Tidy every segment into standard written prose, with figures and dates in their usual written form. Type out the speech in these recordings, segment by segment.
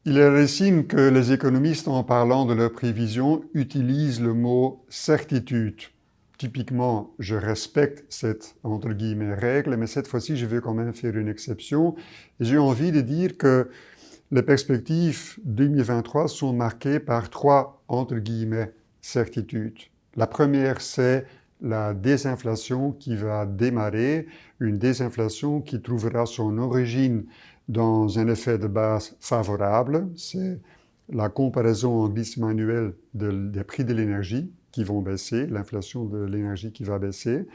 Il est rare que les économistes, en parlant de leurs prévisions, utilisent le mot certitude. Typiquement, je respecte cette, entre guillemets, règle, mais cette fois-ci, je vais quand même faire une exception. Et j'ai envie de dire que les perspectives 2023 sont marquées par trois, entre guillemets, certitudes. La première, c'est la désinflation qui va démarrer, une désinflation qui trouvera son origine dans un effet de base favorable, c'est la comparaison en glissement annuel des prix de l'énergie qui vont baisser, l'inflation de l'énergie qui va baisser,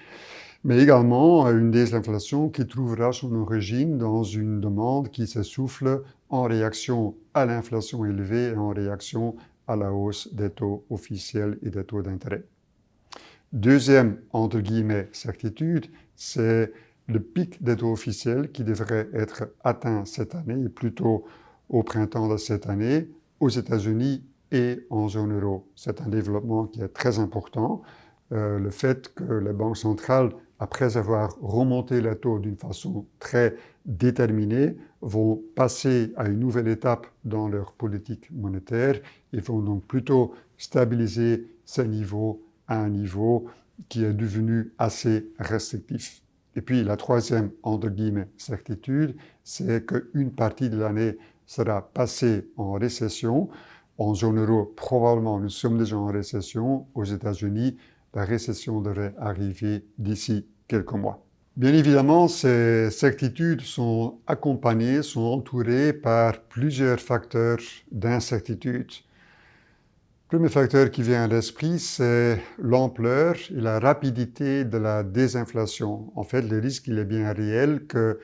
mais également une désinflation qui trouvera son origine dans une demande qui s'essouffle en réaction à l'inflation élevée et en réaction à la hausse des taux officiels et des taux d'intérêt. Deuxième, entre guillemets, certitude, c'est le pic des taux officiels qui devrait être atteint cette année, et plutôt au printemps de cette année, aux États-Unis et en zone euro. C'est un développement qui est très important. Le fait que les banques centrales, après avoir remonté les taux d'une façon très déterminée, vont passer à une nouvelle étape dans leur politique monétaire et vont donc plutôt stabiliser ces niveaux à un niveau qui est devenu assez restrictif. Et puis la troisième, entre guillemets, certitude, c'est qu'une partie de l'année sera passée en récession. En zone euro, probablement, nous sommes déjà en récession. Aux États-Unis, la récession devrait arriver d'ici quelques mois. Bien évidemment, ces certitudes sont accompagnées, sont entourées par plusieurs facteurs d'incertitude. Le premier facteur qui vient à l'esprit, c'est l'ampleur et la rapidité de la désinflation. En fait, le risque, il est bien réel que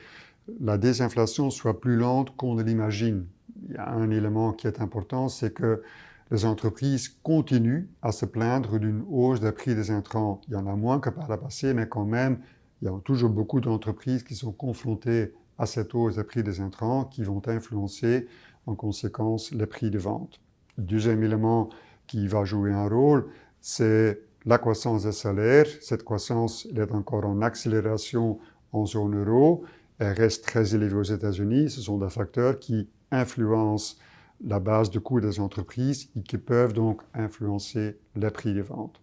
la désinflation soit plus lente qu'on ne l'imagine. Il y a un élément qui est important, c'est que les entreprises continuent à se plaindre d'une hausse des prix des intrants. Il y en a moins que par le passé, mais quand même, il y a toujours beaucoup d'entreprises qui sont confrontées à cette hausse des prix des intrants qui vont influencer en conséquence les prix de vente. Deuxième élément qui va jouer un rôle, c'est la croissance des salaires. Cette croissance elle est encore en accélération en zone euro. Elle reste très élevée aux États-Unis. Ce sont des facteurs qui influencent la base de coût des entreprises et qui peuvent donc influencer les prix de vente.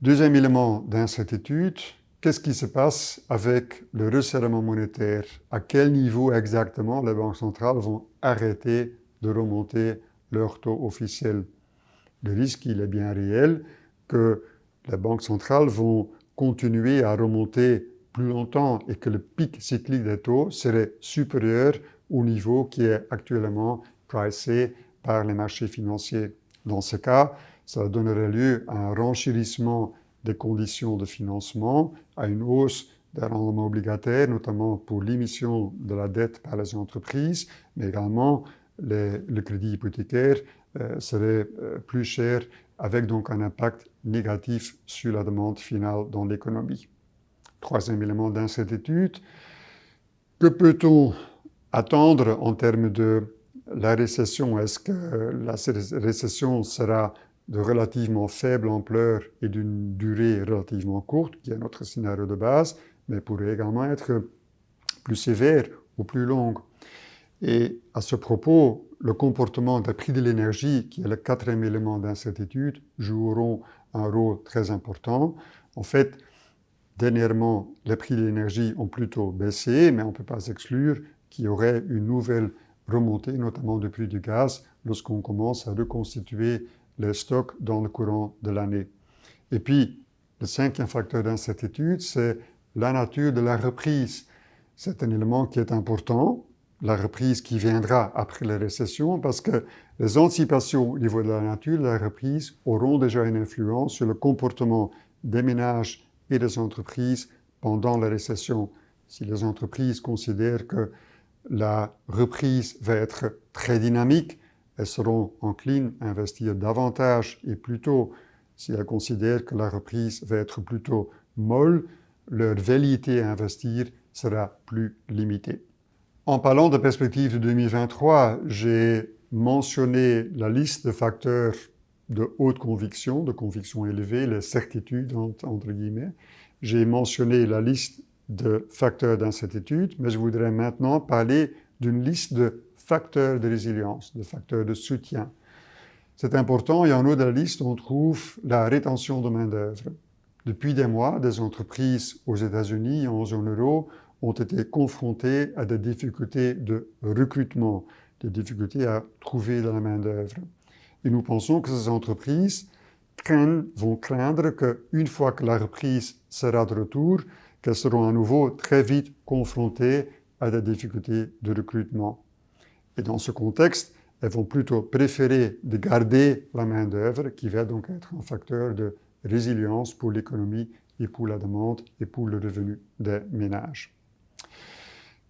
Deuxième élément d'incertitude, qu'est-ce qui se passe avec le resserrement monétaire? À quel niveau exactement les banques centrales vont arrêter de remonter leur taux officiel? Le risque, il est bien réel que les banques centrales vont continuer à remonter plus longtemps et que le pic cyclique des taux serait supérieur au niveau qui est actuellement pricé par les marchés financiers. Dans ce cas, ça donnerait lieu à un renchérissement des conditions de financement, à une hausse des rendements obligataires, notamment pour l'émission de la dette par les entreprises, mais également le crédit hypothécaire serait plus cher, avec donc un impact négatif sur la demande finale dans l'économie. Troisième élément d'incertitude, que peut-on attendre en termes de la récession? Est-ce que la récession sera de relativement faible ampleur et d'une durée relativement courte, qui est notre scénario de base, mais pourrait également être plus sévère ou plus longue? Et à ce propos, le comportement des prix de l'énergie, qui est le quatrième élément d'incertitude, joueront un rôle très important. En fait, dernièrement, les prix de l'énergie ont plutôt baissé, mais on ne peut pas exclure qu'il y aurait une nouvelle remontée, notamment du prix du gaz, lorsqu'on commence à reconstituer les stocks dans le courant de l'année. Et puis, le cinquième facteur d'incertitude, c'est la nature de la reprise. C'est un élément qui est important, la reprise qui viendra après la récession, parce que les anticipations au niveau de la nature de la reprise auront déjà une influence sur le comportement des ménages et des entreprises pendant la récession. Si les entreprises considèrent que la reprise va être très dynamique, elles seront enclines à investir davantage et plus tôt. Si elles considèrent que la reprise va être plutôt molle, leur velléité à investir sera plus limitée. En parlant de perspective de 2023, j'ai mentionné la liste de facteurs de haute conviction, de conviction élevée, les certitudes entre guillemets. J'ai mentionné la liste de facteurs d'incertitude, mais je voudrais maintenant parler d'une liste de facteurs de résilience, des facteurs de soutien. C'est important et en haut de la liste, on trouve la rétention de main-d'œuvre. Depuis des mois, des entreprises aux États-Unis, en zone euro, ont été confrontées à des difficultés de recrutement, des difficultés à trouver de la main-d'œuvre. Et nous pensons que ces entreprises vont craindre qu'une fois que la reprise sera de retour, qu'elles seront à nouveau très vite confrontées à des difficultés de recrutement. Et dans ce contexte, elles vont plutôt préférer de garder la main-d'œuvre, qui va donc être un facteur de résilience pour l'économie et pour la demande et pour le revenu des ménages.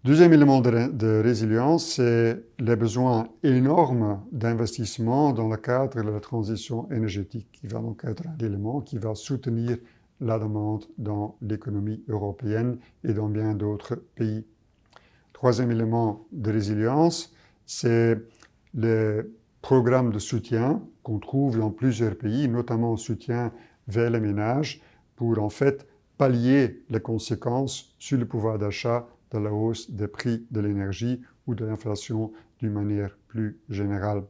Deuxième élément de résilience, c'est les besoins énormes d'investissement dans le cadre de la transition énergétique, qui va donc être un élément qui va soutenir la demande dans l'économie européenne et dans bien d'autres pays. Troisième élément de résilience, c'est les programmes de soutien qu'on trouve dans plusieurs pays, notamment soutien vers les ménages, pour en fait pallier les conséquences sur le pouvoir d'achat de la hausse des prix de l'énergie ou de l'inflation d'une manière plus générale.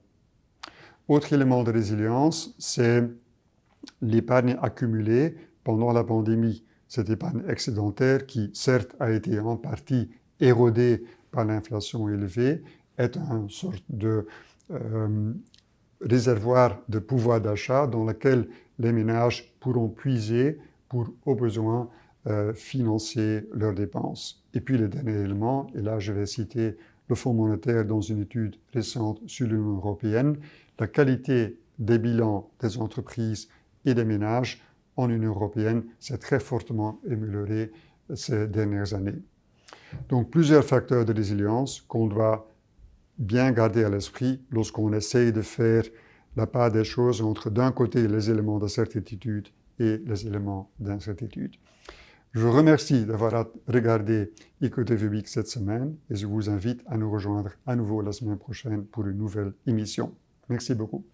Autre élément de résilience, c'est l'épargne accumulée pendant la pandémie. Cette épargne excédentaire qui, certes, a été en partie érodée par l'inflation élevée, est une sorte de réservoir de pouvoir d'achat dans lequel les ménages pourront puiser pour, au besoin, financer leurs dépenses. Et puis le dernier élément, et là je vais citer le Fonds monétaire dans une étude récente sur l'Union européenne, la qualité des bilans des entreprises et des ménages en Union européenne s'est très fortement améliorée ces dernières années. Donc plusieurs facteurs de résilience qu'on doit bien garder à l'esprit lorsqu'on essaye de faire la part des choses entre d'un côté les éléments de certitude et les éléments d'incertitude. Je vous remercie d'avoir regardé Écoutez Week cette semaine et je vous invite à nous rejoindre à nouveau la semaine prochaine pour une nouvelle émission. Merci beaucoup.